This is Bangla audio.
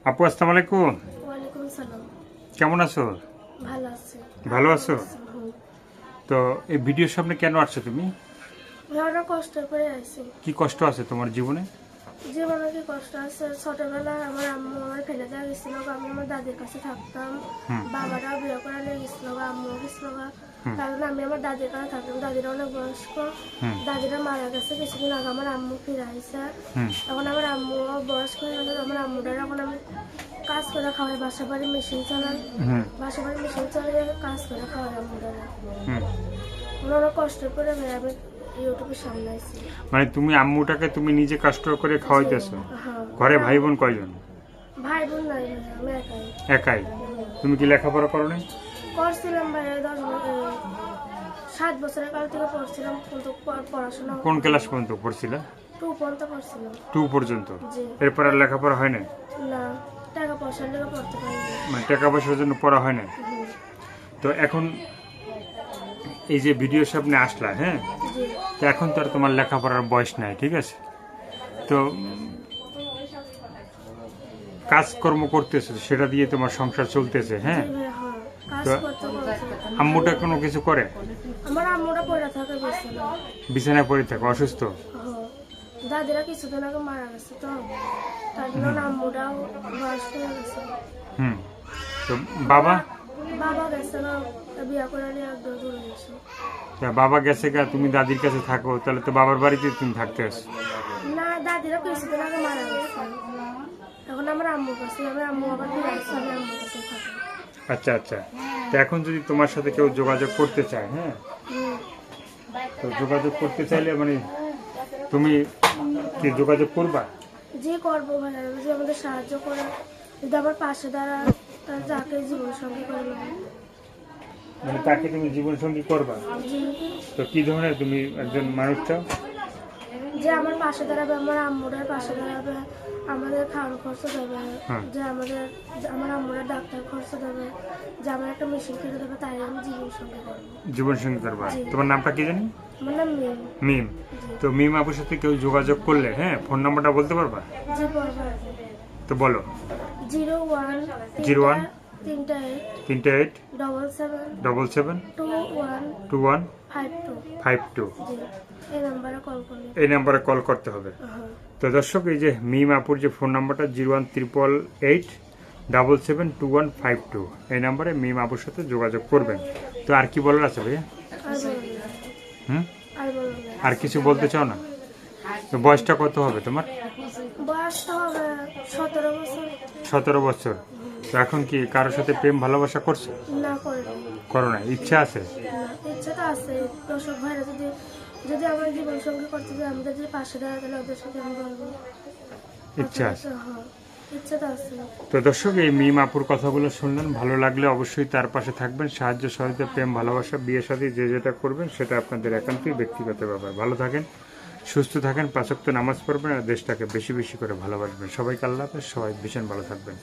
আপু আসসালামু আলাইকুম। ওয়ালাইকুম সালাম। কেমন আছো? ভালো আছি। ভালো আছো? তো এই ভিডিওর সামনে কেন আসছো তুমি? অনেক কষ্ট করে আছি। কি কষ্ট আছে তোমার জীবনে? জীবনে কি কষ্ট আছে, ছোটবেলায় আমার আম্মু আমার ফেলে দেওয়া গেছিল, আমি আমার দাদির কাছে থাকতাম। বাবারাও বিয়ে করে নিয়ে গেছিল, আম্মুও গেছিল, কারণ আমি আমার দাদির কাছে থাকতাম। দাদিরা অনেক বয়স্ক, দাদিরা মারা গেছে কিছুদিন আগে, আমার আম্মু ফিরে আইসা। এখন আমার আম্মু বয়স্ক হয়ে গেছে, আমার আম্মুটার এখন আমি কাজ করে খাওয়াই, বাসা বাড়ি মেশিন চালাই, বাসা বাড়ি মেশিন চালিয়ে কাজ করে খাওয়াই আম্মুটারা। অনেক কষ্ট করে আমি ইউটিউবের সামনে আইছি। মানে তুমি আম্মুটাকে তুমি নিজে কষ্ট করে খাওয়াইতেছো? হ্যাঁ। ঘরে ভাই বোন কয়জন? ভাই বোন নাই, আমি একাই। একাই? তুমি কি লেখাপড়া করো নাই? করছিলাম ভাই 7 বছরের কাল থেকে পড়ছিলাম, কিন্তু পড়াশোনা কোন ক্লাস পর্যন্ত পড়ছিলা? 2 পর্যন্ত পড়ছিলাম। 2 পর্যন্ত? জি। এরপর আর লেখাপড়া হয় না? না, টাকা পয়সার লেগে পড়তে পারিনি। মানে টাকা পয়সার জন্য পড়া হয় না? তো এখন এই যে ভিডিওর সামনে আসলা, হ্যাঁ, জি। তো এখন তো আর তোমার লেখাপড়ার বয়স নাই, ঠিক আছে? তো কাজকর্ম করতেছে, সেটা দিয়ে তোমার সংসার চলতেছে, হ্যাঁ? জি ভাই, হ্যাঁ। কাজ তো করতে বলছে। আম্মুটা কোনো কিছু করে? আমার আম্মুরা পড়ে থাকে বেশি না। বিছানায় পড়ে থাকে, অসুস্থ? হ্যাঁ। দাদিরা কিছুদিন আগে মারা গেছে, তো তার জন্য আম্মুরাও বয়স্ক হয়ে গেছে। হুম। তো বাবা? বাবা গেছে না, বিয়া করে নিয়ে একদম দূরে গেছে। তা বাবা গেছে গা, তুমি দাদির কাছে থাকো, তাহলে তো বাবার বাড়িতে তুমি থাকতে আসো। না, দাদিরা কিছুদিন আগে মারা গেছে, এখন আমার আম্মুর কাছে, আমি আম্মু আবার ফিরে আসছে, আমি আম্মুর কাছে থাকি। আচ্ছা আচ্ছা। তো এখন যদি তোমার সাথে কেউ যোগাযোগ করতে চায়, হ্যাঁ, তো যোগাযোগ করতে চাইলে মানে তুমি কি যোগাযোগ করবা? যে করবো ভাই, যদি আমাদের সাহায্য করে, যদি আমার পাশে দাঁড়ায়, তাহলে তাকে জীবন সঙ্গী করে নেবো। মানে তাকে তুমি জীবন সঙ্গী করবা? জি। তো কি ধরনের তুমি একজন মানুষ চাও? যে আমার পাশে দাঁড়াবে, আমার আম্মুরার পাশে দাঁড়াবে, আমাদের খাওয়ার খরচ দেবে, যে আমার আম্মুরা ডাক্তার খরচ দেবে, যে আমার একটা মেশিন কিনে দেবে, তাই আমি জীবন সঙ্গী করবো। জীবন সঙ্গী করবা? তোমার নামটা কি জানি? আমার নাম মিম। মিম। তো মিম আপুর সাথে কেউ যোগাযোগ করলে, হ্যাঁ, ফোন নাম্বারটা বলতে পারবা? জি বলবো। তো বলো। 01 01 38 38 77 77 21 21 52। 52। জি, এই নাম্বারে কল করলে। এই নাম্বারে কল করতে হবে। তো দর্শক, এই যে মিম আপুর যে ফোন নাম্বারটা 01 888 77 21 52, এই নাম্বারে মিম আপুর সাথে যোগাযোগ করবেন। তো আর কি বলার আছে ভাইয়া? আর বলবো না। হুম? আর বলবো না। আর কিছু বলতে চাও না? তো বয়সটা কত হবে তোমার? বয়স তো হবে 17 বছর। 17 বছর। তো এখন কি কারোর সাথে প্রেম ভালোবাসা করছো? না করে। করো না? ইচ্ছা আছে? না, ইচ্ছা তো আছে। দর্শক ভাইরা যদি যদি আমার জীবন সঙ্গী করতে চায়, আমাদের যদি পাশে দাঁড়ায়, তাহলে ওদের সাথে আমি বলবো। ইচ্ছা আছে? হ্যাঁ, ইচ্ছা তো আছে। তো দর্শক, এই মিম আপুর কথাগুলো শুনলেন, ভালো লাগলে অবশ্যই তার পাশে থাকবেন। সাহায্য সহযোগিতা, প্রেম ভালোবাসা, বিয়ে শাদী যে যেটা করবেন সেটা আপনাদের একান্তই ব্যক্তিগত ব্যাপার। ভালো থাকেন, সুস্থ থাকেন, 5 ওয়াক্ত নামাজ পড়বেন, আর দেশটাকে বেশি বেশি করে ভালোবাসবেন। সবাইকে আল্লাহ হাফেজ, সবাই ভীষণ ভালো থাকবেন।